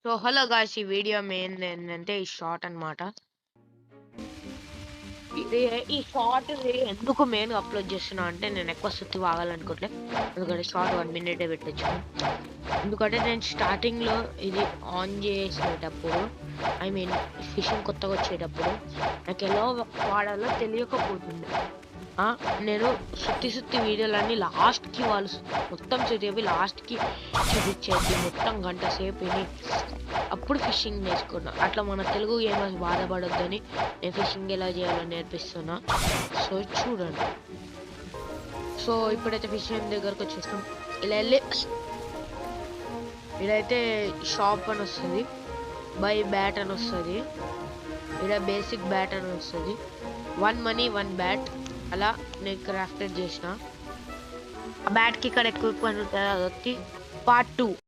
So hello guys, ఈ video main ఏంటంటే ఈ షార్ట్ అన్నమాట. ఇది ఈ షార్ట్ ఎందుకు మెయిన్ అప్లోడ్ చేస్తున్నా అంటే నేను ఎక్కువ సుత్తి వాగాలనుకోవట్లే. ఎందుకంటే షార్ట్ 1 మినిటే పెట్టొచ్చు. ఎందుకంటే నేను స్టార్టింగ్లో ఇది ఆన్ చేసేటప్పుడు ఫిషింగ్ కొత్తగా వచ్చేటప్పుడు నాకు ఎలా వాడాలో తెలియకపోతుంది. నేను సుత్తి వీడియోలన్నీ లాస్ట్కి వాళ్ళు మొత్తం చూపి లాస్ట్కి చూపించేది మొత్తం గంట సేపు విని అప్పుడు ఫిషింగ్ నేర్చుకున్నా. అట్లా మన తెలుగు గేమర్స్ బాధపడొద్దని నేను ఫిషింగ్ ఎలా చేయాలో నేర్పిస్తున్నా. సో చూడండి. సో ఇప్పుడైతే ఫిషింగ్ దగ్గరకు వచ్చేస్తాం. ఇలా వెళ్ళి ఇదైతే షాప్ అని వస్తుంది, బై బ్యాట్ అని వస్తుంది, ఇక్కడ బేసిక్ బ్యాట్ అని వస్తుంది. 1 మనీ 1 బ్యాట్ అలా నేను క్రాఫ్టెడ్ చేసిన. ఆ బ్యాట్కి ఇక్కడ ఎక్విప్మెంట్ ఉంటుంది, అది వచ్చి పార్ట్ 2.